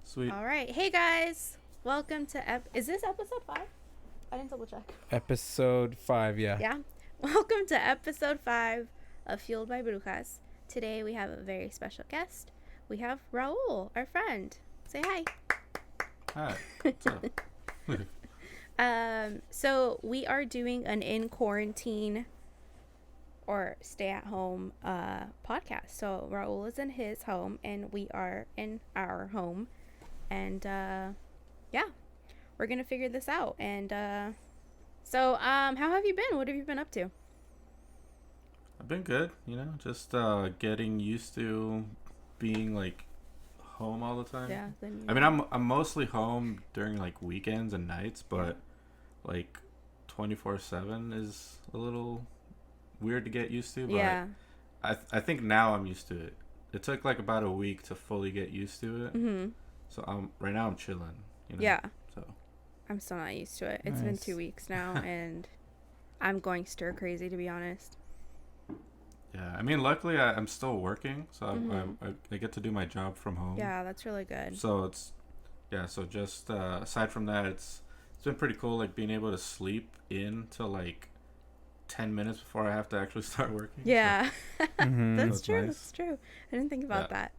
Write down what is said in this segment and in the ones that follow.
Sweet. All right. Hey guys. Welcome to is this episode 5? I didn't double check. Episode 5, yeah. Yeah. Welcome to episode 5 of Fueled by Brujas. Today we have a very special guest. We have Raul, our friend. Say hi. Hi. What's up? So we are doing an in quarantine or stay at home podcast. So Raul is in his home and we are in our home. And yeah, we're gonna figure this out. And so how have you been? What have you been up to? I've been good, just getting used to being like home all the time. Yeah. I mean, I'm mostly home during like weekends and nights, but like 24/7 is a little weird to get used to, but yeah. I think now I'm used to it. It took like about a week to fully get used to it. Mm-hmm. So right now I'm chilling, Yeah. So I'm still not used to it. It's been 2 weeks now and I'm going stir crazy, to be honest. yeah, I mean, luckily I'm still working, so I get to do my job from home. Yeah, that's really good. So so just aside from that, it's been pretty cool, like being able to sleep in till like 10 minutes before I have to actually start working. Yeah. So, That's so true. nice. That's true. I didn't think about that.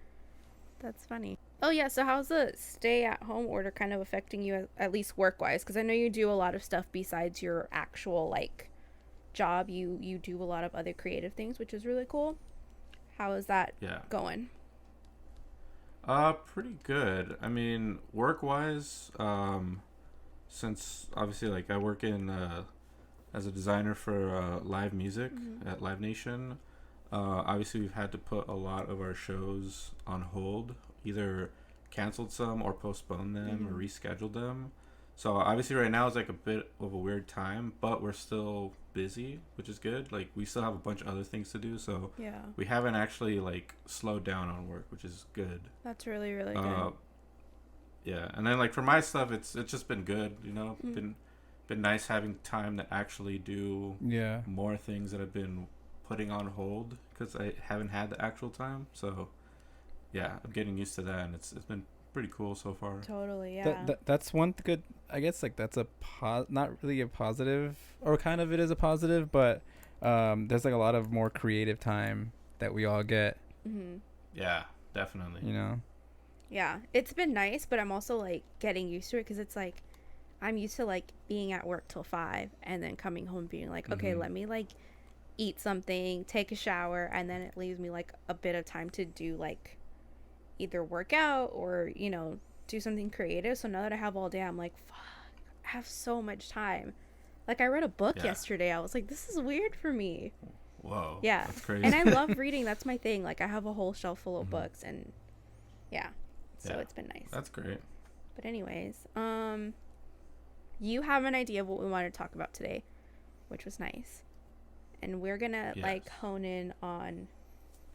That's funny. Oh, yeah. So how's the stay-at-home order kind of affecting you, at least work-wise? Because I know you do a lot of stuff besides your actual, like, job. You do a lot of other creative things, which is really cool. How is that going? Pretty good. I mean, work-wise, since obviously, like, I work in as a designer for live music at Live Nation. Obviously, we've had to put a lot of our shows on hold, either canceled some or postponed them or rescheduled them. So obviously right now is like a bit of a weird time, but we're still busy, which is good. Like we still have a bunch of other things to do, so we haven't actually like slowed down on work, which is good. That's really, really good. Yeah, and then like for my stuff, it's just been good, been nice having time to actually do more things that I've been putting on hold because I haven't had the actual time. So yeah, I'm getting used to that, and it's been pretty cool so far. Totally, yeah. That's one good, I guess, like that's a not really a positive, or kind of it is a positive, but there's like a lot of more creative time that we all get. Yeah, definitely. Yeah, it's been nice, but I'm also like getting used to it because it's like I'm used to like being at work till 5 and then coming home being like, okay, let me like eat something, take a shower, and then it leaves me like a bit of time to do like either work out or do something creative. So now that I have all day, I'm like, fuck, I have so much time. Like I read a book yesterday. I was like, this is weird for me. Whoa. Yeah. That's crazy. And I love reading. That's my thing. Like I have a whole shelf full of books, and so it's been nice. That's great. But anyways, you have an idea of what we wanted to talk about today, which was nice. And we're gonna like hone in on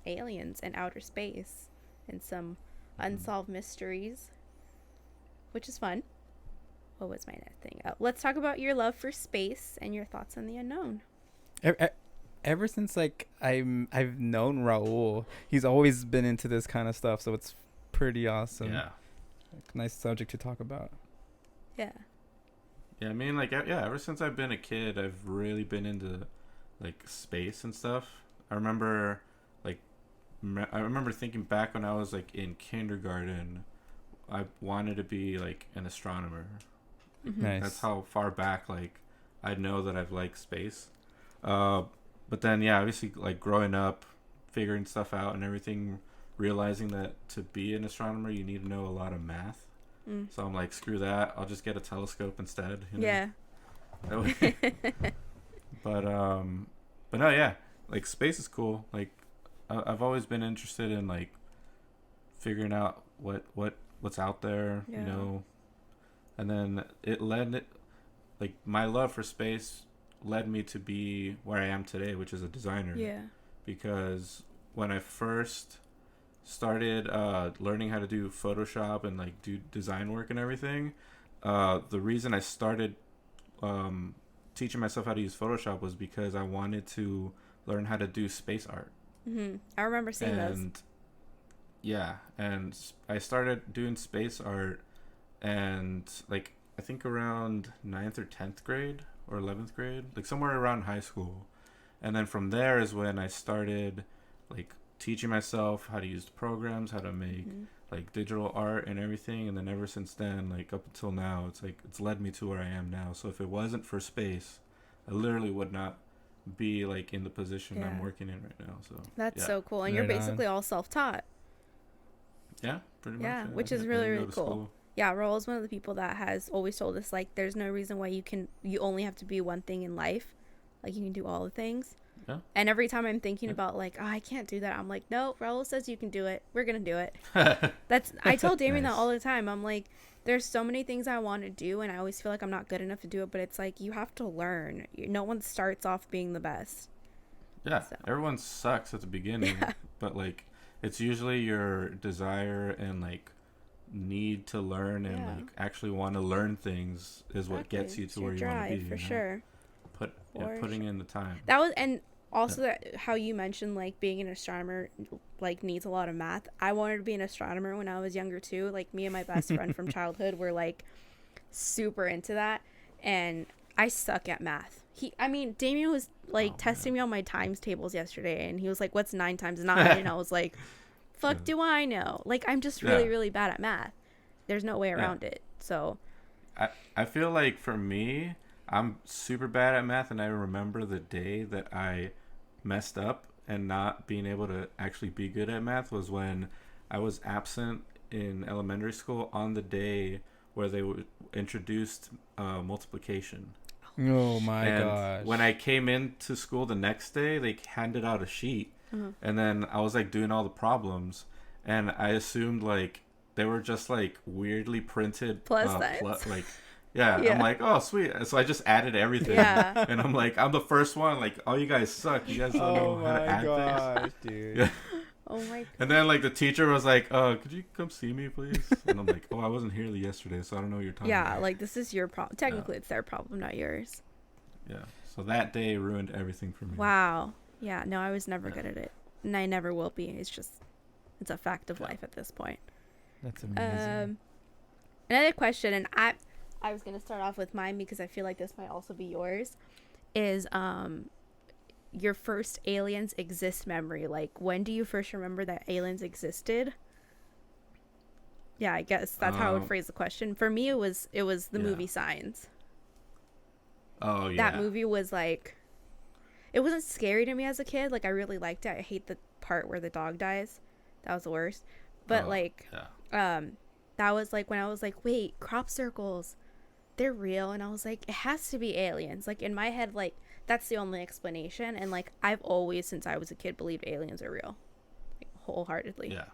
aliens and outer space and some unsolved mysteries, which is fun. What was my next thing? Let's talk about your love for space and your thoughts on the unknown. Ever since like I've known Raul, he's always been into this kind of stuff, so it's pretty awesome. Yeah. Like, nice subject to talk about. Yeah. Yeah, I mean, like, ever since I've been a kid, I've really been into, like, space and stuff. I remember, like, thinking back when I was, like, in kindergarten, I wanted to be, like, an astronomer. Nice. That's how far back, like, I know that I've liked space. But then, yeah, obviously, like, growing up, figuring stuff out and everything, realizing that to be an astronomer, you need to know a lot of math. So I'm like, screw that. I'll just get a telescope instead. Yeah. But no, yeah. Like space is cool. Like I've always been interested in like figuring out what's out there, And then like my love for space led me to be where I am today, which is a designer. Yeah. Because when I first started learning how to do Photoshop and like do design work and everything, the reason I started teaching myself how to use Photoshop was because I wanted to learn how to do space art. I remember seeing those. yeah, and I started doing space art, and like I think around ninth or 10th grade or 11th grade, like somewhere around high school. And then from there is when I started like teaching myself how to use the programs, how to make like digital art and everything. And then ever since then, like up until now, it's like it's led me to where I am now. So if it wasn't for space, I literally would not be like in the position I'm working in right now. So that's so cool. And you're basically all self-taught. Yeah, pretty much. Yeah, which is really, really cool. Yeah, Raul is one of the people that has always told us, like, there's no reason why you only have to be one thing in life. Like, you can do all the things. Yeah. And every time I'm thinking about, like, oh, I can't do that, I'm like, no, Raul says you can do it. We're going to do it. I tell Damian that all the time. I'm like, there's so many things I want to do, and I always feel like I'm not good enough to do it, but it's like, you have to learn. No one starts off being the best. Yeah, so. Everyone sucks at the beginning, but, like, it's usually your desire and, like, need to learn and like actually want to learn things is what gets you to where you want to be. For sure. Putting in the time. That was, and also that how you mentioned like being an astronomer like needs a lot of math. I wanted to be an astronomer when I was younger too. Like me and my best friend from childhood were like super into that, and I suck at math. Damian was like testing me on my times tables yesterday, and he was like, "What's 9 times 9?" And I was like, fuck do I know? Like, I'm just really, really bad at math. There's no way around it. So I feel like for me, I'm super bad at math, and I remember the day that I messed up and not being able to actually be good at math was when I was absent in elementary school on the day where they introduced multiplication. Oh my gosh. When I came into school the next day, they handed out a sheet. And then I was like doing all the problems, and I assumed like they were just like weirdly printed plus signs. I'm like, oh sweet. So I just added everything. Yeah. And I'm like, I'm the first one. Like, all you guys suck. You guys don't know how to add things. Dude. Yeah. Oh my god. And then like the teacher was like, could you come see me please? And I'm like, oh, I wasn't here yesterday, so I don't know what you're talking about. Yeah, like this is your problem. Technically it's their problem, not yours. Yeah. So that day ruined everything for me. Wow. Yeah, no, I was never good at it. And I never will be. It's a fact of life at this point. That's amazing. Another question, and I was going to start off with mine because I feel like this might also be yours, is your first aliens exist memory. Like, when do you first remember that aliens existed? Yeah, I guess that's how I would phrase the question. For me, it was the movie Signs. Oh, yeah. That movie was like... It wasn't scary to me as a kid. Like, I really liked it. I hate the part where the dog dies. That was the worst. But, that was, like, when I was like, wait, crop circles, they're real. And I was like, it has to be aliens. Like, in my head, like, that's the only explanation. And, like, I've always, since I was a kid, believed aliens are real. Like, wholeheartedly. Yeah.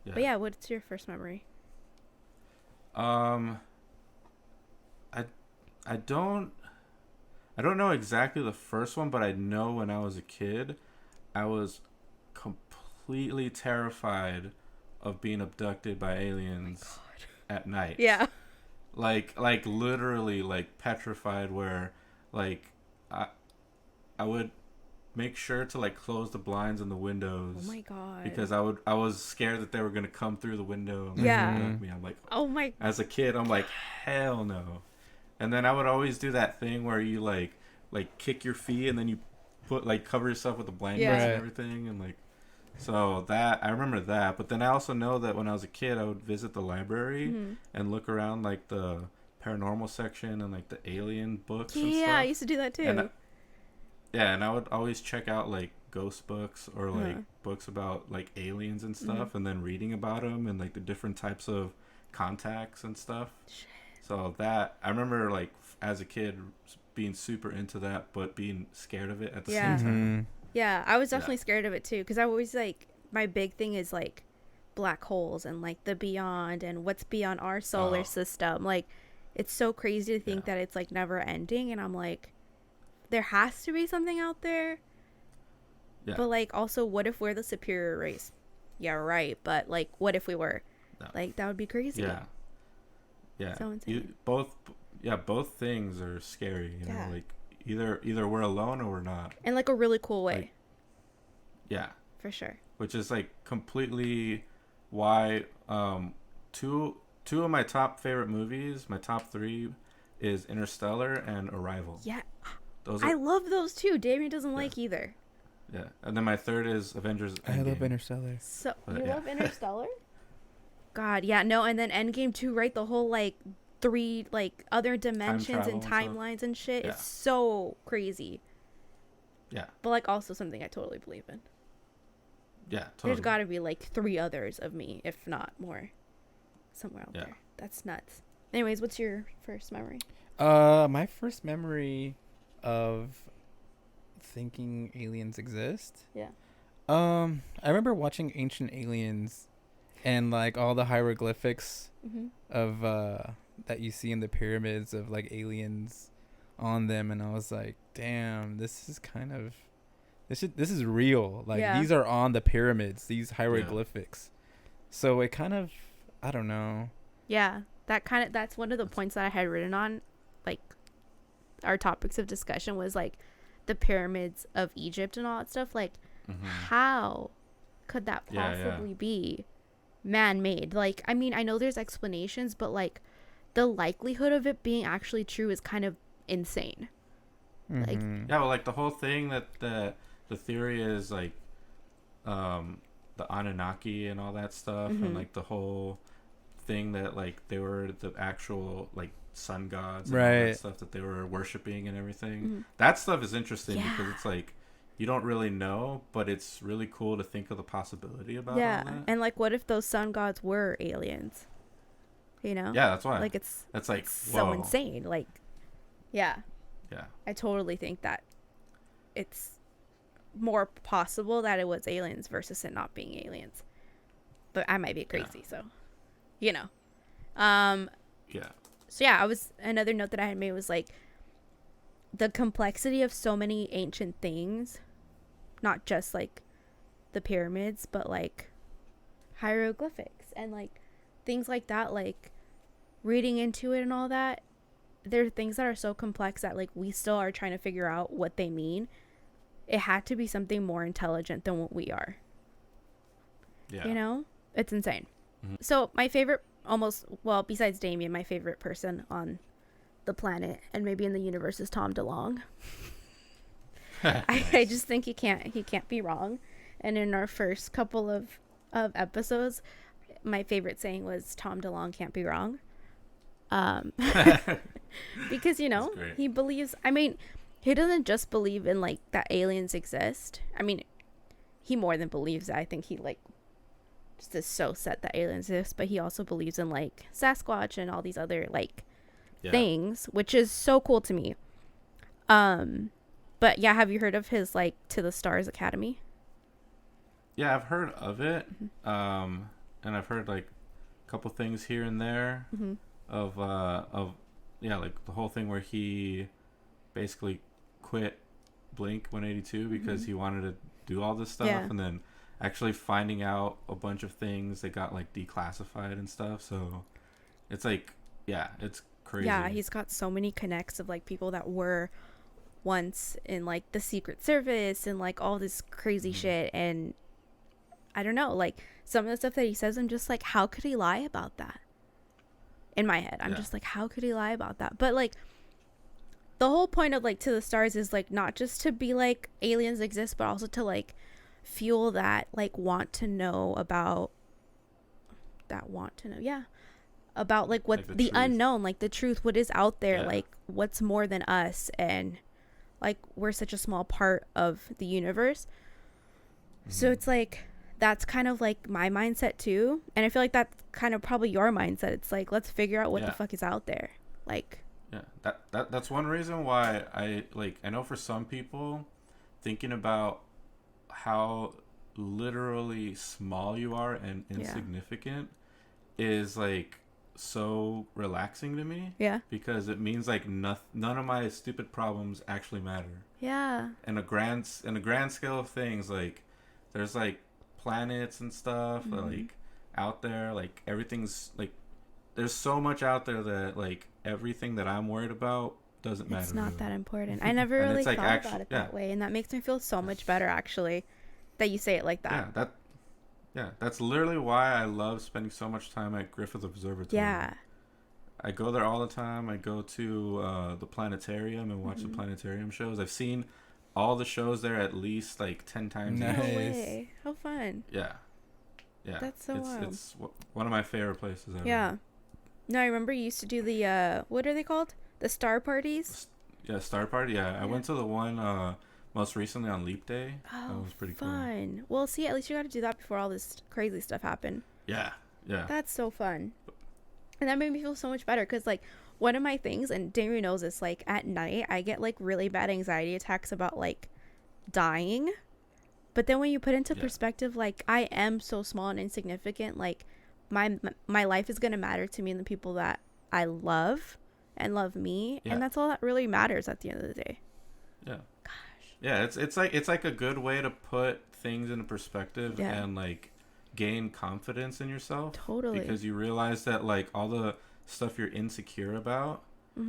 But, yeah, what's your first memory? I don't know exactly the first one, but I know when I was a kid, I was completely terrified of being abducted by aliens at night. Yeah. Like literally like petrified where like I would make sure to like close the blinds and the windows. Oh my god. Because I was scared that they were going to come through the window and abduct me. I'm like, oh my. As a kid, I'm like, hell no. And then I would always do that thing where you like kick your feet and then you put like cover yourself with the blankets and everything, and like, so that I remember that. But then I also know that when I was a kid, I would visit the library and look around like the paranormal section and like the alien books. And stuff. I used to do that too. And I would always check out like ghost books or like books about like aliens and stuff, and then reading about them and like the different types of contacts and stuff. Shit. So that I remember like as a kid being super into that, but being scared of it at the same time. Yeah, I was definitely scared of it too, because I always like, my big thing is like black holes and like the beyond and what's beyond our solar system. Like, it's so crazy to think that it's like never ending, and I'm like, there has to be something out there. Yeah. But like, also, what if we're the superior race? Yeah, right. But like, what if we were? No. Like, that would be crazy. Yeah. Yeah. So insane. Both things are scary. You know, like either we're alone or we're not. In like a really cool way. Like, yeah. For sure. which is like completely why two of my top favorite movies, my top three, is Interstellar and Arrival. Yeah. Those I love those too. Damian doesn't like either. Yeah, and then my third is Avengers Endgame. I love Interstellar. So But, you yeah. love Interstellar? God, yeah, no, and then Endgame too, right? The whole like 3 like other dimensions and travel and timelines and shit. Yeah. It's so crazy. Yeah, But like also something I totally believe in. yeah, totally. There's got to be like 3 others of me, if not more, somewhere out there. That's nuts. Anyways, what's your first memory? My first memory of thinking aliens exist. Yeah. I remember watching Ancient Aliens, and like all the hieroglyphics of that you see in the pyramids of like aliens on them, and I was like, damn, this is kind of this is real. Like these are on the pyramids, these hieroglyphics. So it kind of, I don't know. Yeah, that's one of the points that I had written on, like our topics of discussion was like the pyramids of Egypt and all that stuff. Like, how could that possibly be man-made? Like, I mean, I know there's explanations, but like the likelihood of it being actually true is kind of insane. Like, yeah, well, like the whole thing that the theory is like the Anunnaki and all that stuff, and like the whole thing that like they were the actual like sun gods and all that stuff that they were worshiping and everything. That stuff is interesting because it's like you don't really know, but it's really cool to think of the possibility about all that. And like what if those sun gods were aliens? You know? Yeah, that's why. Like that's like it's so insane. Like yeah. I totally think that it's more possible that it was aliens versus it not being aliens. But I might be crazy, so you know. So yeah, another note that I had made was like the complexity of so many ancient things, not just like the pyramids, but like hieroglyphics and like things like that, like reading into it and all that. There are things that are so complex that like we still are trying to figure out what they mean. It had to be something more intelligent than what we are. Yeah. You know? It's insane. So my favorite, besides Damian, my favorite person on the planet and maybe in the universe is Tom DeLonge. I just think he can't be wrong. And in our first couple of episodes, my favorite saying was Tom DeLonge can't be wrong. Because, you know, he believes, I mean, he doesn't just believe in like that aliens exist. I mean, he more than believes that. I think he like just is so set that aliens exist, but he also believes in like Sasquatch and all these other like things, which is so cool to me. But yeah, have you heard of his like To the Stars Academy? Yeah, I've heard of it. And I've heard like a couple things here and there of like the whole thing where he basically quit Blink 182 because he wanted to do all this stuff, and then actually finding out a bunch of things that got like declassified and stuff. So it's like, it's crazy. Yeah, he's got so many connects of like people that were once in like the Secret Service and like all this crazy shit. And I don't know, like some of the stuff that he says, I'm just like, how could he lie about that? In my head, I'm just like, how could he lie about that? But like the whole point of like To the Stars is like not just to be like aliens exist, but also to like fuel that like want to know about like what like the unknown, like the truth, what is out there, like what's more than us, and like we're such a small part of the universe. So it's like that's kind of like my mindset too, and I feel like that's kind of probably your mindset. It's like, let's figure out what the fuck is out there. Like that's one reason why I know for some people thinking about how literally small you are and insignificant is like so relaxing to me. Because it means like none of my stupid problems actually matter. In a grand scale of things, like there's like planets and stuff like out there, like everything's like there's so much out there that like everything that I'm worried about doesn't matter. It's not that important. I never really thought about it that way, and that makes me feel so much better actually that you say it like that. Yeah, that's literally why I love spending so much time at Griffith Observatory. Yeah. I go there all the time. I go to the planetarium and watch the planetarium shows. I've seen all the shows there at least like 10 times. Nice. No way. How fun. Yeah. Yeah. That's so wild. It's one of my favorite places ever. Yeah. No, I remember you used to do the, what are they called? The star parties? Yeah, Star Party. Yeah, I went to the one most recently on Leap Day. Oh, that was pretty fun. cool. Well, see, at least you got to do that before all this crazy stuff happened. Yeah. Yeah. That's so fun. And that made me feel so much better because, like, one of my things, and Damian knows this, like, at night, I get, like, really bad anxiety attacks about, like, dying. But then when you put into perspective, like, I am so small and insignificant, like, my life is going to matter to me and the people that I love and love me. Yeah. And that's all that really matters at the end of the day. Yeah. Gosh. Yeah, it's like a good way to put things into perspective and, like, gain confidence in yourself. Totally. Because you realize that, like, all the stuff you're insecure about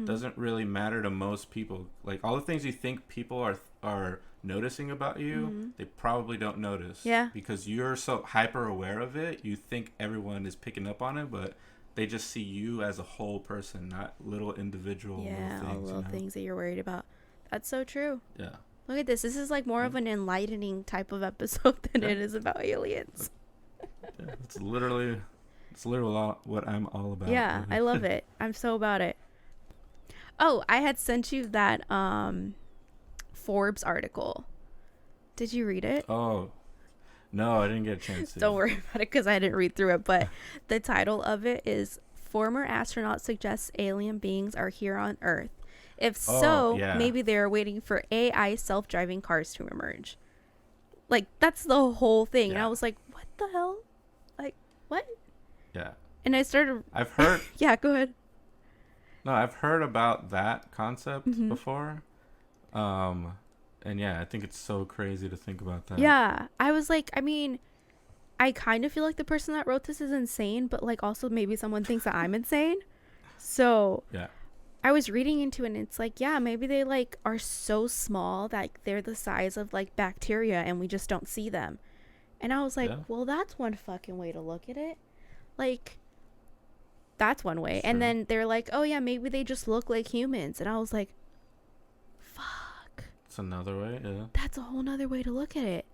doesn't really matter to most people. Like, all the things you think people are noticing about you, they probably don't notice. Yeah. Because you're so hyper aware of it, you think everyone is picking up on it, but they just see you as a whole person, not little individual little things. All little things that you're worried about. That's so true. Yeah. Look at this. This is like more of an enlightening type of episode than it is about aliens. Yeah, it's literally what I'm all about. Yeah, I love it. I'm so about it. Oh, I had sent you that Forbes article. Did you read it? Oh, no, I didn't get a chance to. Don't worry about it because I didn't read through it. But the title of it is "Former Astronaut Suggests Alien Beings Are Here on Earth. If so, maybe they're waiting for AI self-driving cars to emerge." Like, that's the whole thing. And I was like, what the hell? Like, what? Yeah. And I started... I've heard... Yeah, go ahead. No, I've heard about that concept before. And yeah, I think it's so crazy to think about that. Yeah. I was like, I mean, I kind of feel like the person that wrote this is insane, but like also maybe someone thinks that I'm insane. So... Yeah. I was reading into it and it's like, yeah, maybe they like are so small that they're the size of like bacteria and we just don't see them. And I was like, well, that's one fucking way to look at it. Like, that's one way. And then they're like, oh yeah, maybe they just look like humans. And I was like, fuck. It's another way, yeah. That's a whole nother way to look at it.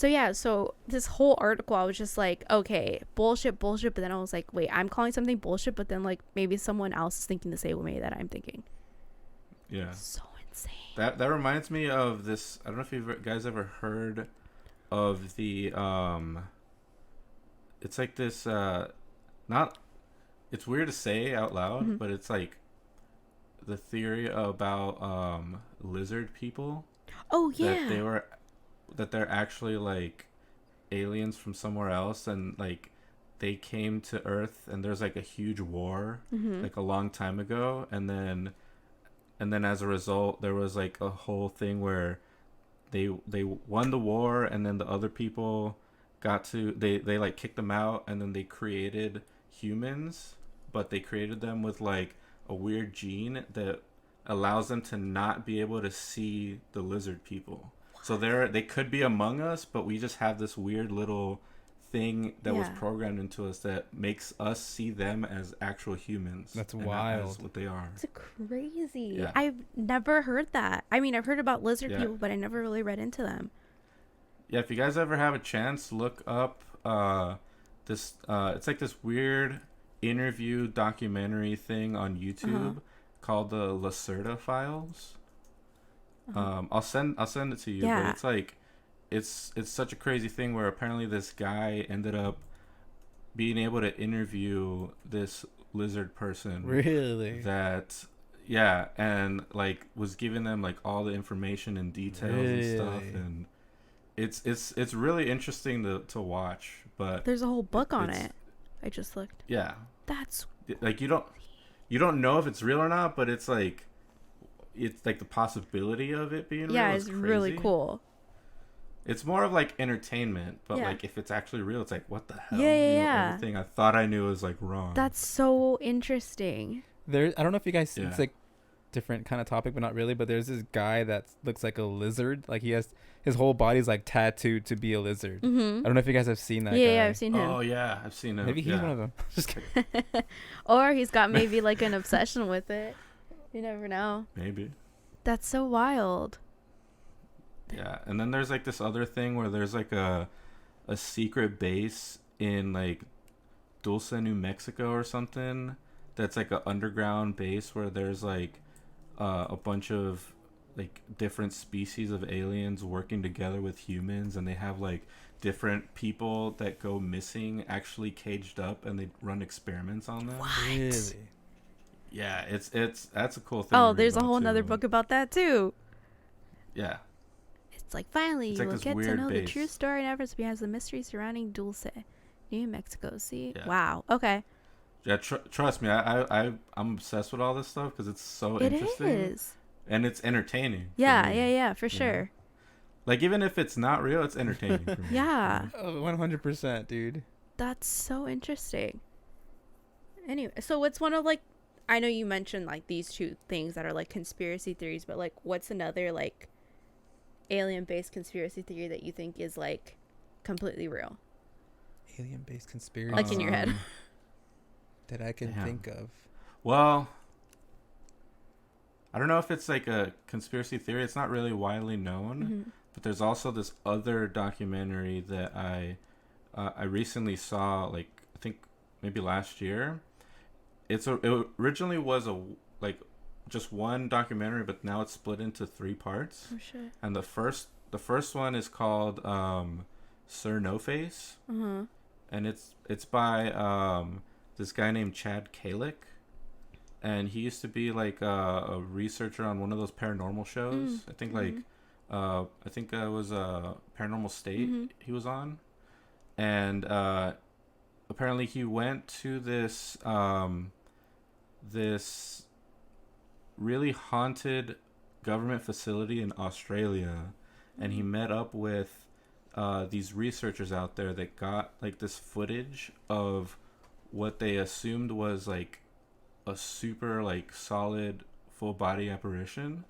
Yeah. So this whole article, I was just like, okay, bullshit. But then I was like, wait, I'm calling something bullshit, but then like maybe someone else is thinking the same way that I'm thinking. Yeah. So insane. That reminds me of this. I don't know if you guys ever heard of the it's like this not, it's weird to say out loud, but it's like the theory about lizard people. Oh yeah. That they're actually like aliens from somewhere else, and like they came to Earth and there's like a huge war like a long time ago, and then as a result there was like a whole thing where they won the war, and then the other people got to they like kicked them out, and then they created humans, but they created them with like a weird gene that allows them to not be able to see the lizard people. So they could be among us, but we just have this weird little thing that was programmed into us that makes us see them as actual humans. That's and wild. not as what they are. It's crazy. Yeah. I've never heard that. I mean, I've heard about lizard people, but I never really read into them. Yeah, if you guys ever have a chance, look up this. It's like this weird interview documentary thing on YouTube called the Lacerda Files. I'll send it to you. Yeah. But it's like it's such a crazy thing where apparently this guy ended up being able to interview this lizard person. Really? That and like was giving them like all the information and details and stuff, and it's really interesting to watch. But there's a whole book on it. I just looked. Yeah. That's like you don't know if it's real or not, but it's like the possibility of it being real. Yeah, is it's crazy. really cool. It's more of like entertainment, but like if it's actually real, it's like what the hell? Yeah. Everything I thought I knew was like wrong. That's so interesting. I don't know if you guys. It's like different kind of topic, but not really. But there's this guy that looks like a lizard. Like he has his whole body's like tattooed to be a lizard. I don't know if you guys have seen that guy. Yeah, I've seen him. Oh yeah, I've seen him. Maybe he's one of them. Just kidding. Or he's got maybe like an obsession with it. You never know. Maybe. That's so wild. Yeah, and then there's like this other thing where there's like a secret base in like Dulce, New Mexico or something. That's like an underground base where there's like a bunch of like different species of aliens working together with humans, and they have like different people that go missing actually caged up, and they run experiments on them. What? Really? Yeah, it's that's a cool thing. Oh, there's a whole another book about that too. Yeah. It's like finally It's you like will this get to weird know the base. true story and efforts behind the mystery surrounding Dulce, New Mexico. See? Yeah. Wow. Okay. Yeah, trust me, I'm obsessed with all this stuff because it's so interesting. It is. And it's entertaining. Yeah, for sure. Know? Like, even if it's not real, it's entertaining for me. Yeah. Oh, 100%, dude. That's so interesting. Anyway, so what's one of like, I know you mentioned like these two things that are like conspiracy theories, but like what's another like alien-based conspiracy theory that you think is like completely real? Alien-based conspiracy. Like in your head. That I can think of. Well, I don't know if it's like a conspiracy theory. It's not really widely known, but there's also this other documentary that I recently saw, like I think maybe last year. It originally was just one documentary, but now it's split into 3 parts. Oh shit. And the first one is called Sir No Face, and it's by this guy named Chad Kalick, and he used to be like a researcher on one of those paranormal shows. I think it was Paranormal State he was on, and apparently he went to this this really haunted government facility in Australia, and he met up with these researchers out there that got like this footage of what they assumed was like a super like solid full body apparition,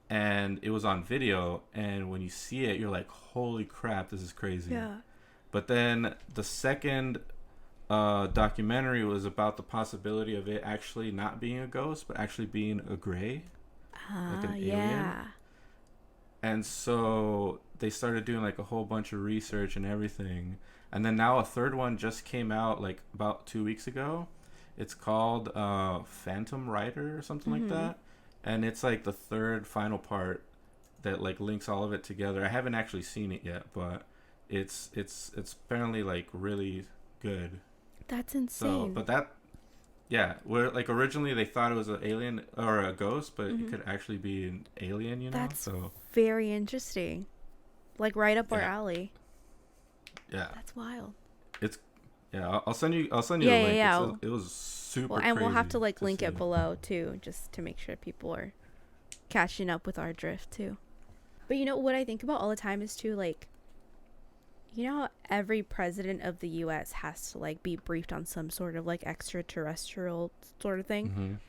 and it was on video, and when you see it you're like, holy crap, this is crazy. Yeah. But then the second documentary was about the possibility of it actually not being a ghost, but actually being a gray, like an alien. And so they started doing like a whole bunch of research and everything. And then now a third one just came out like about 2 weeks ago. It's called Phantom Rider or something like that. And it's like the third final part that like links all of it together. I haven't actually seen it yet, but it's apparently like really good. That's insane. So, but that, yeah, where like originally they thought it was an alien or a ghost, but it could actually be an alien, you know? That's so very interesting. Like right up our alley. Yeah. That's wild. I'll send you the link. Yeah. It was super Well, and we'll have crazy to like link see. it below too, just to make sure people are catching up with our drift too. But you know what I think about all the time is too, like, you know how every president of the U.S. has to like be briefed on some sort of like extraterrestrial sort of thing.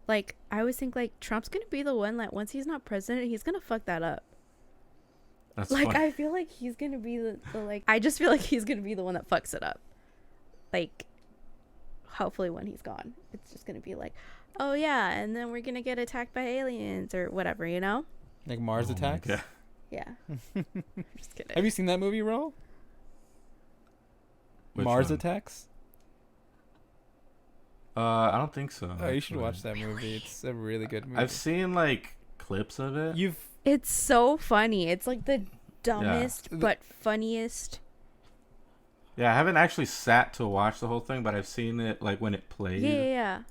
Like I always think like Trump's gonna be the one that once he's not president, he's gonna fuck that up. That's like funny. I feel like he's gonna be the like, I just feel like he's gonna be the one that fucks it up. Like hopefully when he's gone, it's just gonna be like, oh yeah, and then we're gonna get attacked by aliens or whatever, you know? Like Mars Attacks? Yeah. Just kidding. Have you seen that movie, Raul? Which Mars one? Attacks? I don't think so. Oh, you should actually. watch that movie. It's a really good movie. I've seen like clips of it. It's so funny. It's like the dumbest but funniest. Yeah, I haven't actually sat to watch the whole thing, but I've seen it like when it plays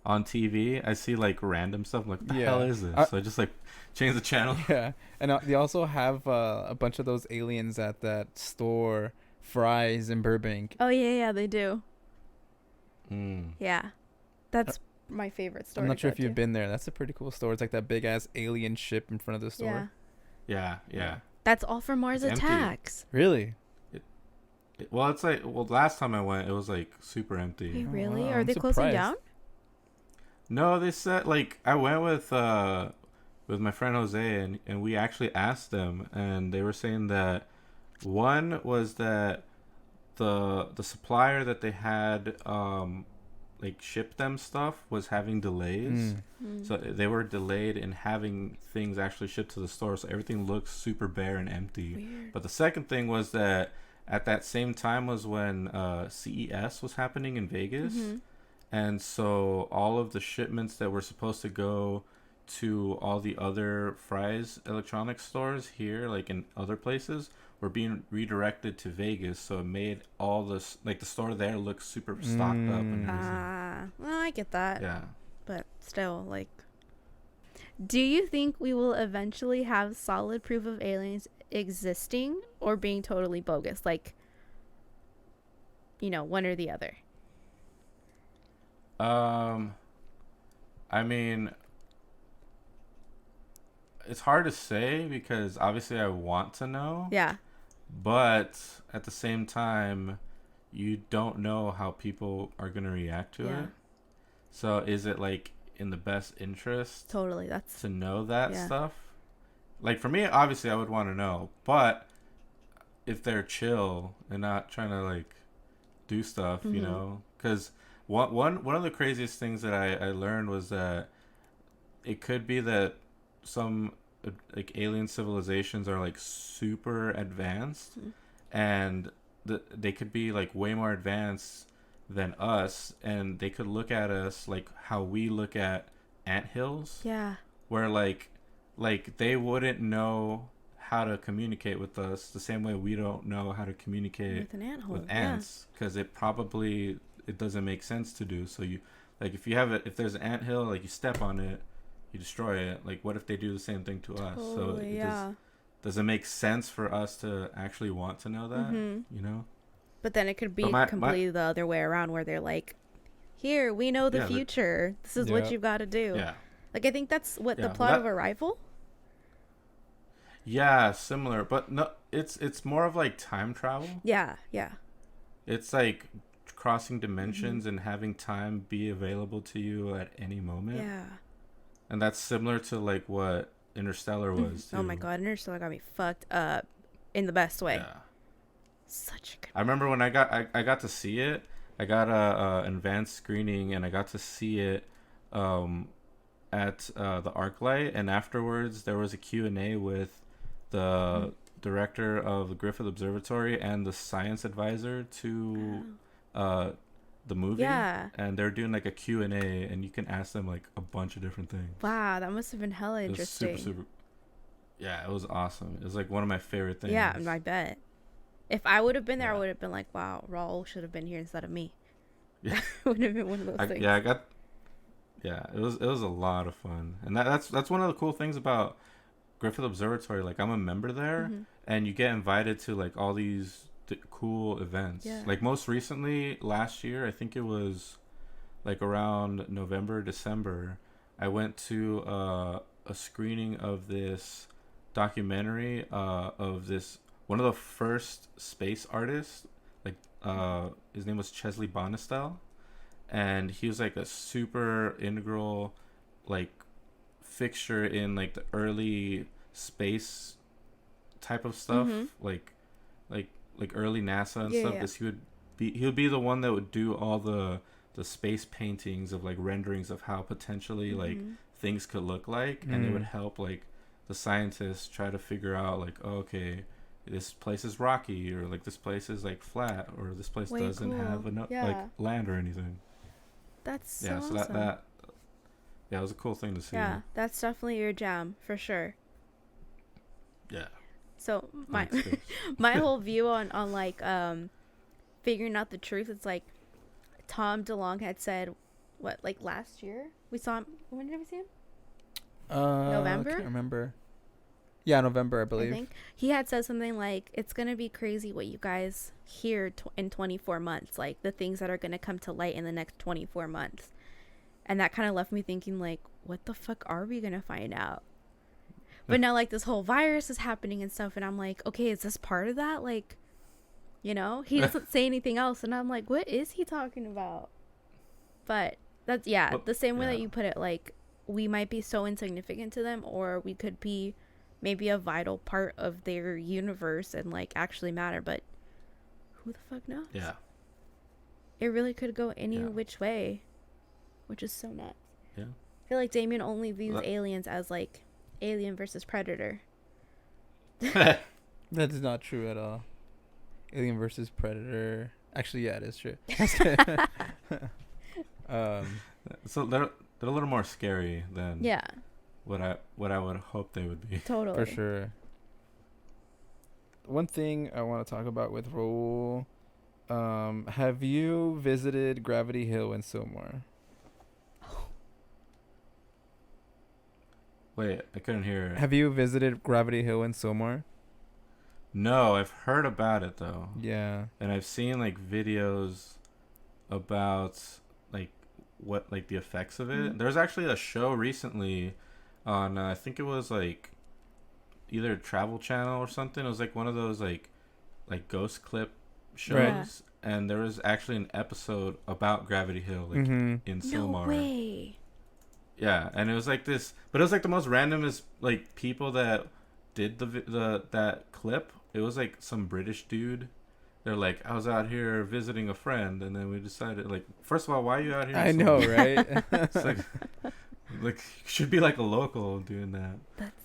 on TV. I see like random stuff. I'm like, what the hell is this? So I just like change the channel. Yeah, and they also have a bunch of those aliens at that store, Fry's in Burbank. Oh yeah, they do. Mm. Yeah, that's my favorite store. I'm not sure if you've been there. That's a pretty cool store. It's like that big ass alien ship in front of the store. Yeah. That's all for Mars Attacks. Really? Well, it's like last time I went, it was like super empty. Wait, really? wow, Are I'm they closing surprised. down? No, they said like I went with my friend Jose, and we actually asked them, and they were saying that one was that the supplier that they had like shipped them stuff was having delays. So they were delayed in having things actually shipped to the store, so everything looks super bare and empty. Weird. But the second thing was that at that same time was when CES was happening in Vegas. And so all of the shipments that were supposed to go to all the other Fry's electronics stores here, like in other places, were being redirected to Vegas. So it made all this, like the store there, look super stocked up and everything. Well, I get that. Yeah. But still, like, do you think we will eventually have solid proof of aliens existing or being totally bogus? Like, you know, one or the other. I mean, it's hard to say because obviously I want to know. Yeah. But at the same time, you don't know how people are going to react to it. So is it like in the best interest Totally. That's to know that stuff? Like for me, obviously I would want to know, but if they're chill and not trying to like do stuff, you know, because one of the craziest things that I learned was that it could be that some like alien civilizations are like super advanced, and they could be like way more advanced than us, and they could look at us like how we look at anthills. Yeah. Where like they wouldn't know how to communicate with us the same way we don't know how to communicate With an anthole. with ants, because it doesn't make sense to do. So you like if there's an anthill, like you step on it, you destroy it. Like what if they do the same thing to us? Totally, So does it make sense for us to actually want to know that? You know? But then it could be completely the other way around, where they're like, here, we know the future. This is what you've got to do. Yeah. Like, I think that's what the plot of Arrival? Yeah, similar. But no, it's more of like time travel. Yeah, yeah. It's like crossing dimensions and having time be available to you at any moment. Yeah. And that's similar to like what Interstellar was too. Oh my god, Interstellar got me fucked up in the best way. Yeah. Such a good I remember when I got to see it. I got a advanced screening, and I got to see it at the ArcLight, and afterwards there was a Q&A with the director of the Griffith Observatory and the science advisor to the movie. Yeah. And they're doing like a Q&A, and you can ask them like a bunch of different things. Wow, that must have been hella interesting. It was super. Yeah, it was awesome. It was like one of my favorite things. Yeah, I bet. If I would have been there, I would have been like, wow, Raul should have been here instead of me. Yeah. Would have been one of those things. Yeah, it was a lot of fun. And that's one of the cool things about Griffith Observatory. Like, I'm a member there, and you get invited to like all these cool events. Yeah. Like most recently last year, I think it was like around November, December, I went to a screening of this documentary of this one of the first space artists. Like his name was Chesley Bonestell, and he was like a super integral like fixture in like the early space type of stuff, like early NASA and stuff, because he would be the one that would do all the space paintings of like renderings of how potentially like things could look like, and it would help like the scientists try to figure out like, oh, okay, this place is rocky, or like this place is like flat, or this place doesn't have enough like land or anything. That's so yeah, so awesome. that it was a cool thing to see. Yeah, that's definitely your jam for sure. Yeah. So my my whole view on like figuring out the truth, it's like Tom DeLonge had said, what, like last year we saw him. When did we see him? November? I can't remember. Yeah, November, I believe. I think he had said something like, it's gonna be crazy what you guys hear in 24 months, like the things that are gonna come to light in the next 24 months. And that kind of left me thinking, like, what the fuck are we gonna find out? But now, like, this whole virus is happening and stuff, and I'm like, okay, is this part of that? Like, you know, he doesn't say anything else, and I'm like, what is he talking about? But That's But, the same way yeah. that you put it. Like, we might be so insignificant to them, or we could be maybe a vital part of their universe and like actually matter. But who the fuck knows? Yeah. It really could go any Yeah. which way, which is so nuts. Yeah. I feel like Damien only views That- aliens as like Alien versus Predator. That is not true at all. Alien versus Predator. Actually, yeah, it is true. So they're a little more scary than Yeah, what I would hope they would be. totally. for sure. One thing I want to talk about with Raul. Have you visited Gravity Hill in Silmar? Wait, I couldn't hear. Have you visited Gravity Hill in Silmar? No, I've heard about it though. Yeah. And I've seen like videos about like what like the effects of it. Mhm. There's actually a show recently on I think it was like either Travel Channel or something. It was like one of those like ghost clip shows, Right. and there was actually an episode about Gravity Hill like Mm-hmm. in No Silmar. way. Yeah, and it was like this, but it was like the most randomest like people that did the that clip. It was like some British dude. They're like, I was out here visiting a friend, and then we decided like, first of all, why are you out here? I know, right? It's like you should be like a local doing that.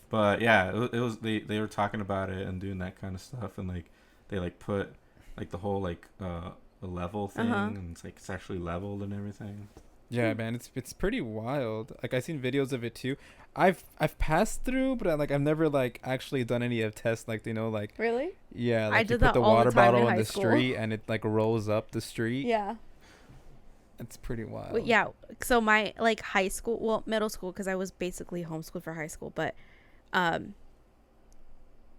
But yeah, it was they were talking about it and doing that kind of stuff, and like they like put like the whole like a level thing, and it's like it's actually leveled and everything. Yeah, man, it's pretty wild. Like I've seen videos of it too. I've passed through, but I've never like actually done any of tests. Like like Really? yeah, like I you did put that the all the water time in bottle in high the school. street and it like rolls up the street. Yeah. It's pretty wild. Well, yeah. So my like high school, well, middle school, because I was basically homeschooled for high school, but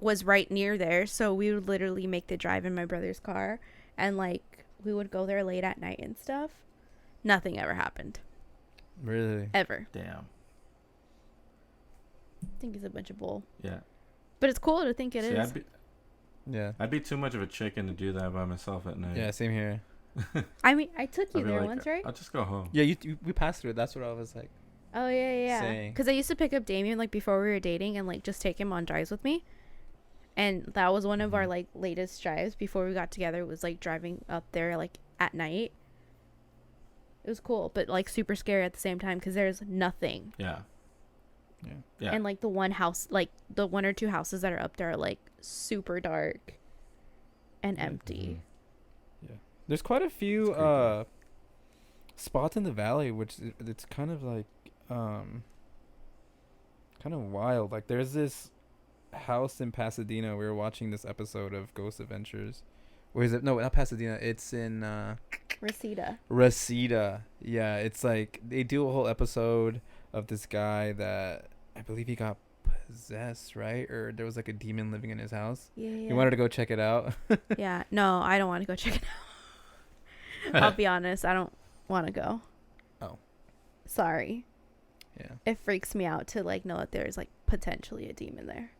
was right near there. So we would literally make the drive in my brother's car, and like we would go there late at night and stuff. Nothing ever happened. Really? Ever. Damn. I think it's a bunch of bull. Yeah. But it's cool to think it See, is. Yeah. I'd be too much of a chicken to do that by myself at night. Yeah, same here. I mean, I took I'd you be there like, once, right? I'll just go home. Yeah, we passed through it. That's what I was like. Oh, yeah. saying. Because I used to pick up Damian, like, before we were dating and, like, just take him on drives with me. And that was one of our, like, latest drives before we got together. It was, like, driving up there, like, at night. It was cool, but, like, super scary at the same time because there's nothing. Yeah. Yeah. Yeah. And, like, the one house, like, the one or two houses that are up there are, like, super dark and empty. Yeah. There's quite a few It's spots in the valley which it's kind of like kind of wild. Like there's this house in Pasadena. We were watching this episode of Ghost Adventures. Where is it? No, not Pasadena. It's in Reseda. Yeah, it's like they do a whole episode of this guy that I believe he got possessed, right? Or there was like a demon living in his house. Yeah. You wanted to go check it out? Yeah. No, I don't want to go check it out. I'll be honest. I don't want to go. Oh. Sorry. Yeah. It freaks me out to like know that there's like potentially a demon there.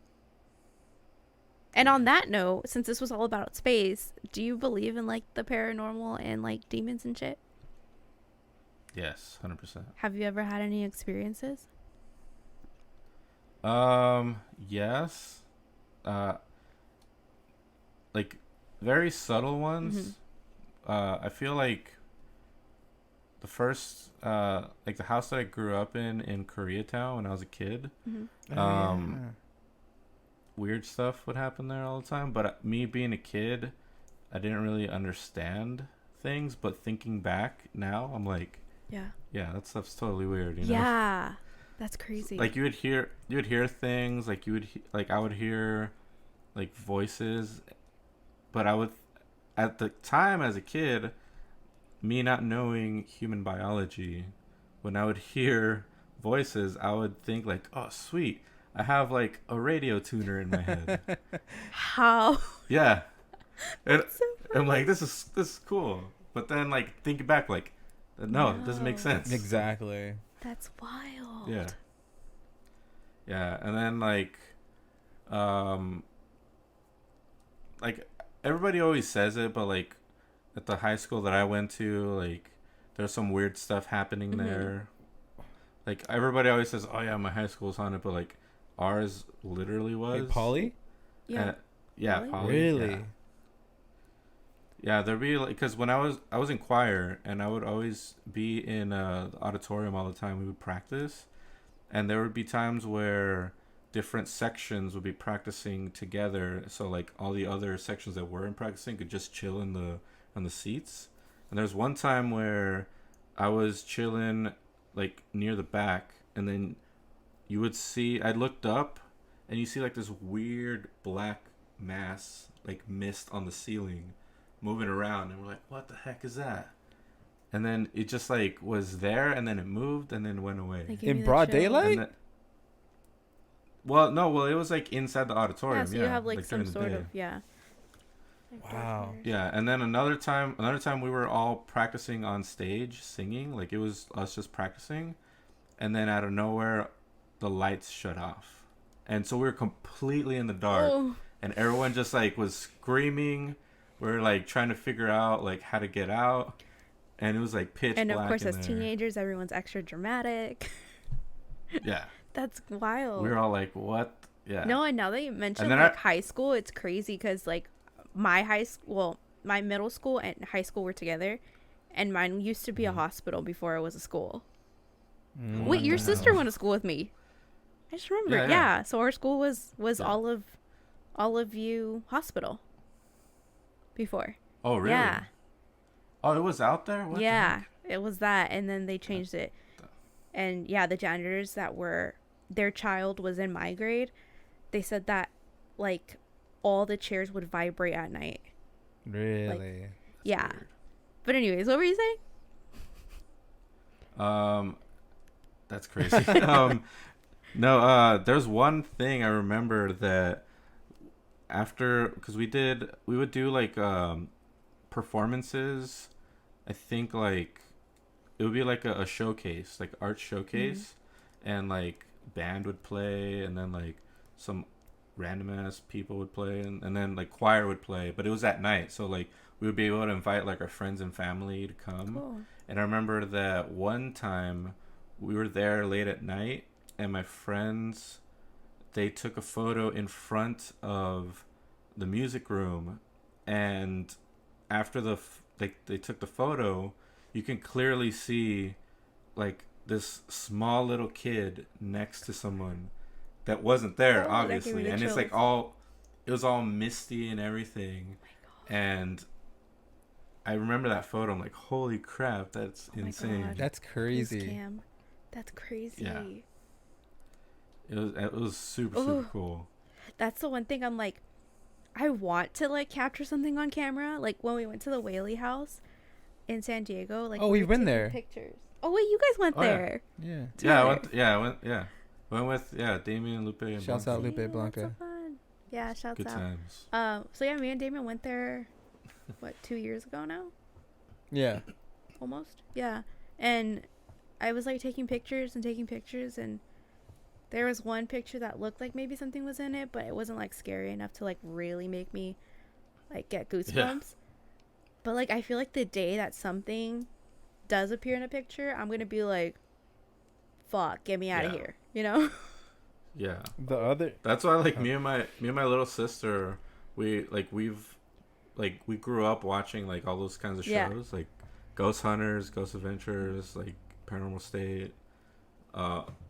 And on that note, since this was all about space, do you believe in like the paranormal and like demons and shit? Yes, 100%. Have you ever had any experiences? Yes. Like very subtle ones. I feel like the first like the house that I grew up in Koreatown when I was a kid, weird stuff would happen there all the time, but me being a kid, I didn't really understand things, but thinking back now, I'm like, yeah, that stuff's totally weird, you know? Yeah. That's crazy. Like you would hear things, like I would hear like voices, but I would at the time as a kid, me not knowing human biology, when I would hear voices, I would think like, oh sweet, I have like a radio tuner in my head. How? Yeah. And So I'm like, this is cool. But then like thinking back, like, no, it doesn't make sense. Exactly. That's wild. Yeah. Yeah, and then like everybody always says it, but like at the high school that I went to, like there's some weird stuff happening there. Like everybody always says, "Oh yeah, my high school's haunted," but like ours literally was. Like Polly? Yeah. Yeah, Really? Polly. Really? Yeah, there'd be like, because when I was in choir, and I would always be in the auditorium all the time. We would practice, and there would be times where different sections would be practicing together. So like all the other sections that weren't practicing could just chill in the on the seats. And there's one time where I was chilling like near the back, and then you would see, I looked up, and you see like this weird black mass, like mist on the ceiling, moving around, and we're like, what the heck is that? And then it just like was there, and then it moved, and then went away. In broad daylight? Well, it was like inside the auditorium. Yeah, so you have like some sort of, yeah. Like wow. Yeah, and then another time we were all practicing on stage singing, like it was us just practicing, and then out of nowhere, the lights shut off, and so we were completely in the dark, and everyone just like was screaming. We were like trying to figure out like how to get out, and it was like pitch black. And of course, as teenagers, everyone's extra dramatic. Yeah, that's wild. We were all like, "What?" Yeah. No, and now that you mentioned like high school, it's crazy because like my my middle school and high school were together, and mine used to be a hospital before it was a school. Wait, your sister went to school with me. I just remember. Yeah. So our school was Olive View Hospital before. Oh, really? Yeah. Oh, it was out there? What yeah, it was that, and then they changed it. And yeah, the janitors that were, their child was in my grade, they said that like all the chairs would vibrate at night. Really? Like, yeah. Weird. But anyways, what were you saying? That's crazy. No, there's one thing I remember that after, because we would do like performances. I think like it would be like a showcase, like art showcase, and like band would play, and then like some random ass people would play, and then like choir would play, but it was at night, so like we would be able to invite like our friends and family to come. Cool. And I remember that one time we were there late at night, and my friends, they took a photo in front of the music room, and after they took the photo, you can clearly see like this small little kid next to someone that wasn't there, obviously, and it's like it was all misty and everything. Oh, and I remember that photo. I'm like, holy crap, that's insane. That's crazy. That's crazy. Yeah. It was super cool. That's the one thing I'm like, I want to like capture something on camera. Like when we went to the Whaley House in San Diego, like we've been there. Pictures. Oh wait, you guys went there. Yeah. I went with Damian, Lupe, and shouts out Lupe, Blanca. So fun. Yeah, shouts Good out. Times. So yeah, me and Damian went there. What, 2 years ago now? Yeah. Almost. Yeah. And I was like taking pictures, and there was one picture that looked like maybe something was in it, but it wasn't like scary enough to like really make me like get goosebumps. Yeah. But like I feel like the day that something does appear in a picture, I'm gonna be like, fuck, get me out of here, you know? Yeah. That's why like me and my little sister, we grew up watching like all those kinds of shows, like Ghost Hunters, Ghost Adventures, like Paranormal State,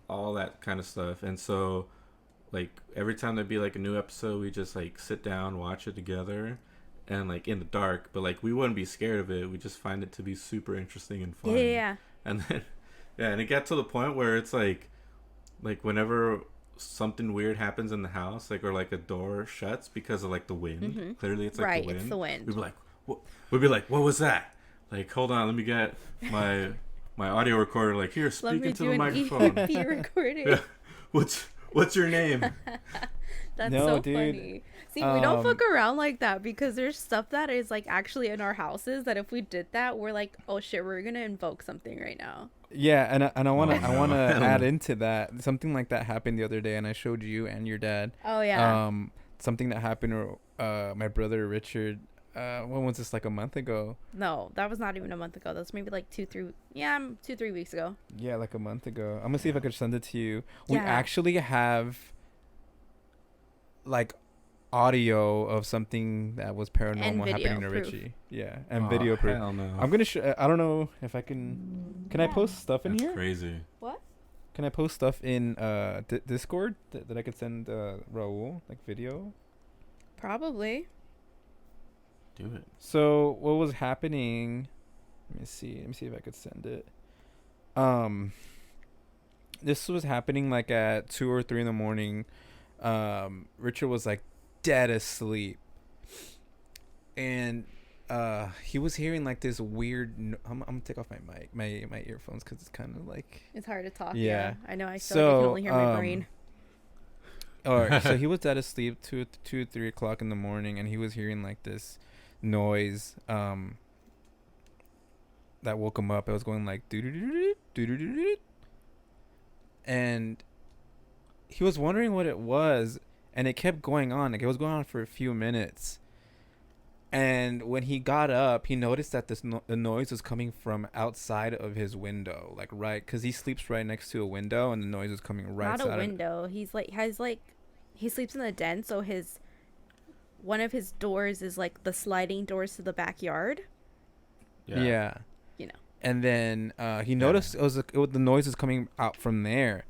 all that kind of stuff. And so like every time there'd be like a new episode, we just like sit down, watch it together, and like in the dark, but like we wouldn't be scared of it. We just find it to be super interesting and fun. Yeah. And then and it got to the point where it's like whenever something weird happens in the house, like, or like a door shuts because of like the wind, clearly it's like the wind. It's the wind. We'd be like, what was that? Like, hold on, let me get my audio recorder. Like, here, speak into the microphone. EP recording. Yeah. What's your name? That's so funny. See, we don't fuck around like that because there's stuff that is like actually in our houses that if we did that, we're like, oh shit, we're gonna invoke something right now. Yeah, and I wanna add into that. Something like that happened the other day, and I showed you and your dad. Oh yeah. Something that happened. My brother Richard, when was this, like a month ago? No, that was not even a month ago. That was maybe like 2-3 weeks ago. Yeah, like a month ago. I'm gonna see if I could send it to you. We Yeah. actually have like audio of something that was paranormal happening to proof. Richie. Yeah, and video proof. Hell no. I'm gonna. I don't know if I can. Can I post stuff in That's here? crazy. What? Can I post stuff in Discord that I could send Raul, like video? Probably. Do it. So what was happening? Let me see if I could send it. This was happening like at 2 or 3 in the morning. Richard was like dead asleep, and he was hearing like this weird. I'm gonna take off my earphones because it's kind of like It's hard to talk. Yeah. I know. I still can only hear my brain. Or so he was dead asleep 3 o'clock in the morning, and he was hearing like this noise that woke him up. It was going like doo doo doo doo doo doo, and he was wondering what it was, and it kept going on. Like it was going on for a few minutes. And when he got up, he noticed that the noise was coming from outside of his window, like right, because he sleeps right next to a window, and the noise was coming right. Not a window. He sleeps in the den, so one of his doors is like the sliding doors to the backyard. Yeah. You know. And then he noticed the noise was coming out from there,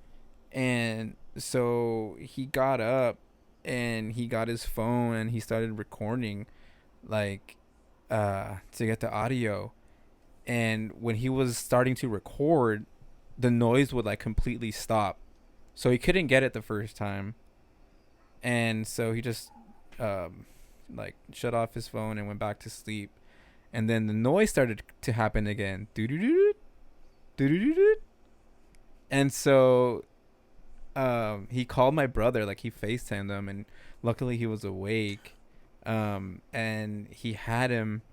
and so he got up and he got his phone and he started recording, like, to get the audio. And when he was starting to record, the noise would like completely stop, so he couldn't get it the first time. And so he just like shut off his phone and went back to sleep. And then the noise started to happen again. And so he called my brother, like he FaceTimed him, and luckily he was awake. And he had him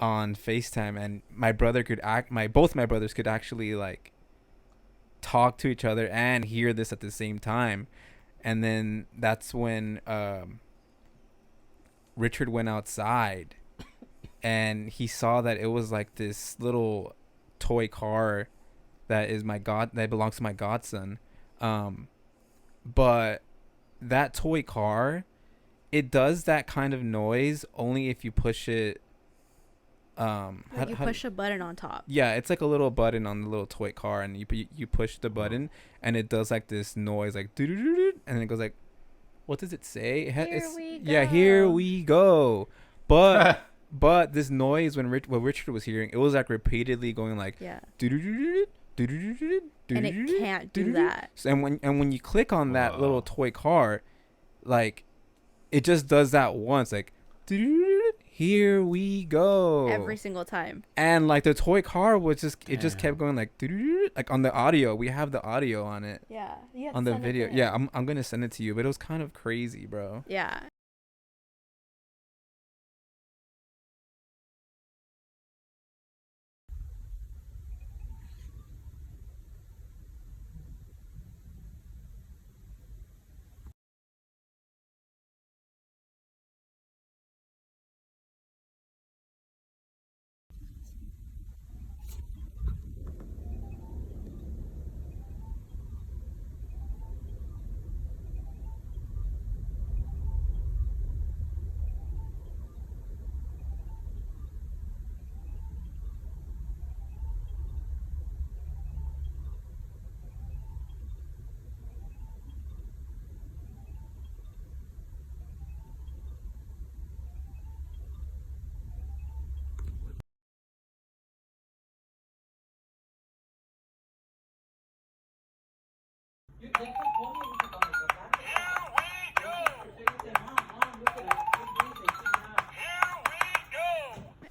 on FaceTime, and both my brothers could actually like talk to each other and hear this at the same time. And then that's when Richard went outside and he saw that it was like this little toy car that belongs to my godson. But that toy car, it does that kind of noise only if you push it. You push a button on top. Yeah, it's like a little button on the little toy car, and you push the button, and it does like this noise, like doo-doo-doo-doo, and then it goes like, what does it say? Here we go. But but this noise what Richard was hearing, it was like repeatedly going like doo-doo-doo-doo, doo-doo-doo-doo, and it can't do that. So, and when you click on that little toy car, like it just does that once, like here we go, every single time. And like the toy car was just kept going like like on the audio. We have the audio on it. Yeah. On the video. Yeah, I'm gonna send it to you, but it was kind of crazy, bro. Yeah.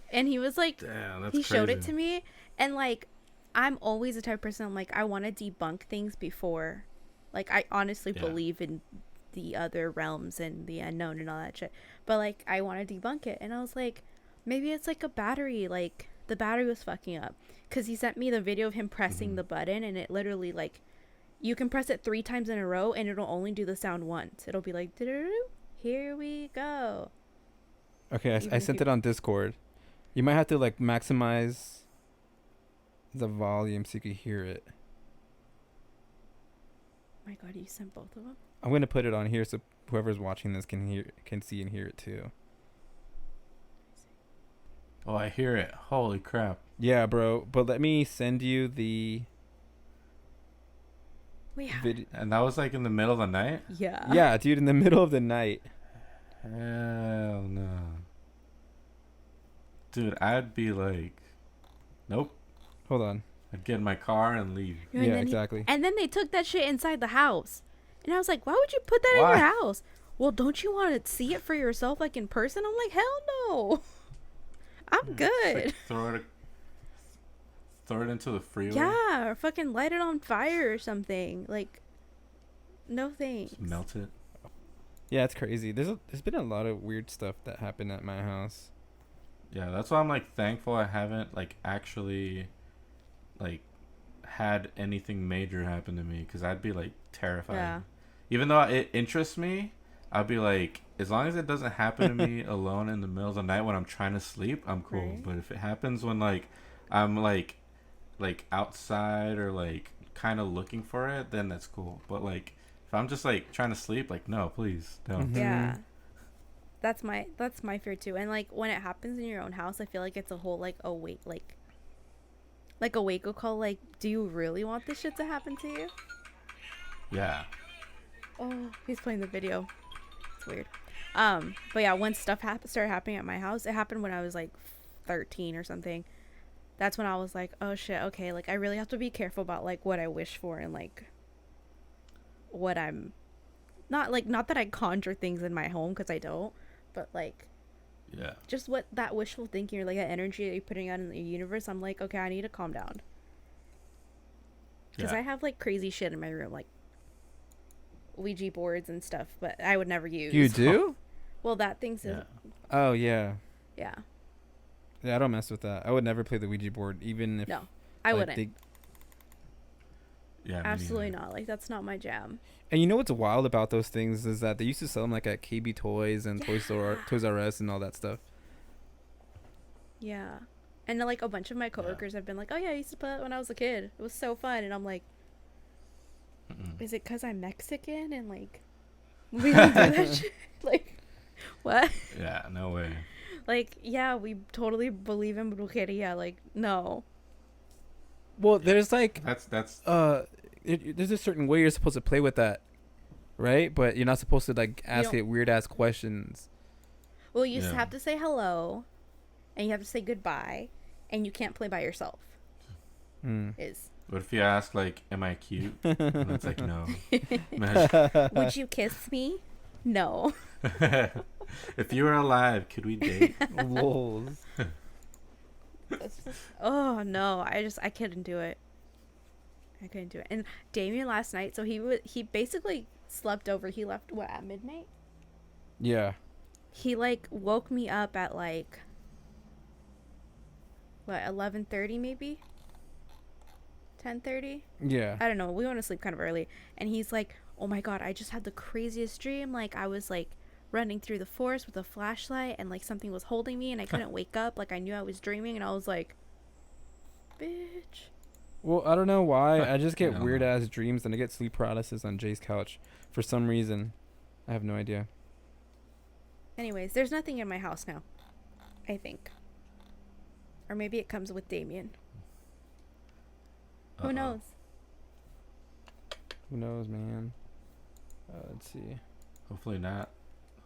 And he was like, he showed it to me, and like, I'm always the type of person, I'm like, I want to debunk things before, like, I honestly believe in the other realms and the unknown and all that shit, but like, I want to debunk it. And I was like, maybe it's like a battery, like the battery was fucking up, because he sent me the video of him pressing the button, and it literally, like, you can press it 3 times in a row and it'll only do the sound once. It'll be like, here we go. Okay, Even I if sent you- it on Discord. You might have to like maximize the volume so you can hear it. Oh my God, you sent both of them? I'm gonna put it on here so whoever's watching this can see and hear it too. Oh, I hear it. Holy crap. Yeah, bro. But let me send you the Wait, video. And that was like in the middle of the night? yeah. Yeah, dude, in the middle of the night. Hell no. Dude, I'd be like, nope. Hold on. I'd get in my car and leave. And Yeah, then exactly. and then they took that shit inside the house. And I was like, why would you put that in Why? your house? Well, don't you want to see it for yourself, like in person? I'm like, hell no. I'm Just, good. like, throw it into the freeway. Yeah, or fucking light it on fire or something. Like, no thanks. Just melt it. Yeah, it's crazy. There's been a lot of weird stuff that happened at my house. Yeah, that's why I'm like thankful I haven't like actually like had anything major happen to me, because I'd be like terrified. Yeah. Even though it interests me, I'd be like, as long as it doesn't happen to me alone in the middle of the night when I'm trying to sleep, I'm cool. Right. But if it happens when like I'm like outside or like kind of looking for it, then that's cool. But like if I'm just like trying to sleep, like no, please don't. Mhm. Yeah. That's my fear too. And like when it happens in your own house, I feel like it's a whole like a wake up call. Like, do you really want this shit to happen to you? Yeah. Oh, he's playing the video. It's weird. But yeah, when stuff started happening at my house, it happened when I was like 13 or something. That's when I was like, oh shit, okay, like I really have to be careful about like what I wish for and like what I'm not that I conjure things in my home, because I don't, but like Yeah. just what that wishful thinking or like that energy that you're putting out in the universe. I'm like, okay, I need to calm down, because Yeah. I have like crazy shit in my room, like Ouija boards and stuff, but I would never use. You do? Well, that thing's Yeah. Oh yeah. yeah. Yeah, I don't mess with that. I would never play the Ouija board, even if No, I like, wouldn't. Yeah. me Absolutely neither. not. Like that's not my jam. And you know what's wild about those things is that they used to sell them like at KB Toys and Toys R Us and all that stuff. Yeah. And like a bunch of my coworkers have been like, "Oh yeah, I used to play that when I was a kid. It was so fun." And I'm like, Mm-mm. "Is it because I'm Mexican and like we don't do that shit?" Like, what? Yeah. No way. Like, yeah, we totally believe in brujeria. Like, no. Well, there's like That's there's a certain way you're supposed to play with that, right? But you're not supposed to like ask don't- it weird ass questions. Well, you Yeah. have to say hello, and you have to say goodbye, and you can't play by yourself. Mm. Is What if you ask like, "Am I cute?" And it's like, no. would you kiss me? No. If you were alive, could we date? Lols. It's just, oh no, I couldn't do it. I couldn't do it. And Damian last night, so he basically slept over. He left what, at midnight? Yeah. He like woke me up at like what, 11:30 maybe? 10:30? Yeah. I don't know. We went to sleep kind of early, and he's like, "Oh my god, I just had the craziest dream. Like I was like running through the forest with a flashlight, and like something was holding me, and I couldn't wake up. Like I knew I was dreaming." And I was like, "Bitch." Well, I don't know why. I just get Yeah. weird ass dreams and I get sleep paralysis on Jay's couch for some reason. I have no idea. Anyways, there's nothing in my house now, I think. Or maybe it comes with Damian. Who Uh-oh. knows? Who knows, man? Let's see. Hopefully not.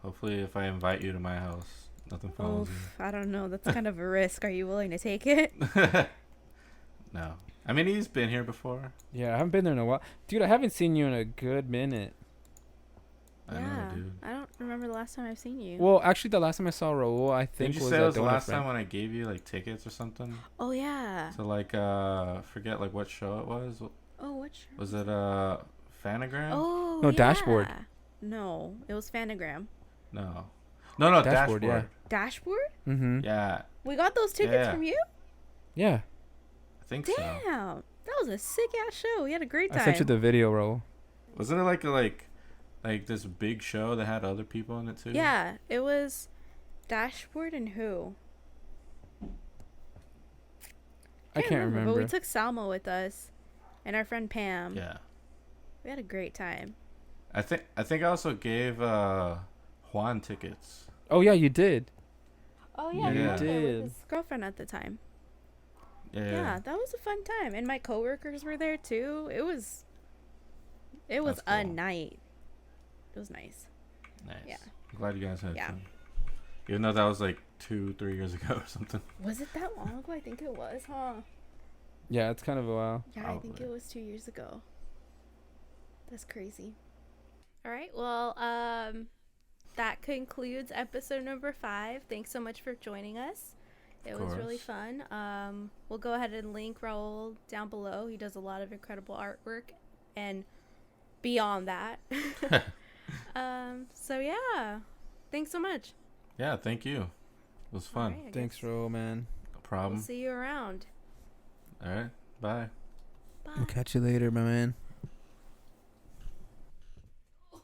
Hopefully, if I invite you to my house, nothing follows Oof, I don't know. That's kind of a risk. Are you willing to take it? you. No. I mean, he's been here before. Yeah, I haven't been there in a while. Dude, I haven't seen you in a good minute. I know, dude. I don't remember the last time I've seen you. Well, actually, the last time I saw Raul, I think Didn't you was say at it was the Donut last Friend. time when I gave you like tickets or something? Oh yeah. To like forget like what show it was. Oh, which? Was it Fanagram? Oh, No, yeah. Dashboard. No, it was Fanagram. No, Dashboard, Dashboard. Dashboard? Mm-hmm. Yeah, We got those tickets Yeah. from you? Yeah. I think so. Damn. That was a sick ass show. We had a great time. I sent you the video, Raul. Wasn't it like this big show that had other people in it too? Yeah, it was Dashboard and who? I can't remember. But we took Salma with us, and our friend Pam. Yeah. We had a great time. I think I also gave Juan tickets. Oh yeah, you did. Oh yeah, Yeah. you did. With his girlfriend at the time. Yeah, that was a fun time, and my coworkers were there too. It was That's a cool. night. It was nice. Nice. Yeah. I'm glad you guys had Yeah. fun. Even though that was like 2-3 years ago or something. Was it that long ago? I think it was, huh? Yeah, it's kind of a while. Yeah, Probably. I think it was 2 years ago. That's crazy. All right, well, that concludes episode number 5. Thanks so much for joining us. It was really fun. We'll go ahead and link Raul down below. He does a lot of incredible artwork and beyond that. So yeah, thanks so much. Yeah, thank you. It was fun. All right, Thanks, Ro, man. No problem. We'll see you around. All right. Bye. Bye. We'll catch you later, my man.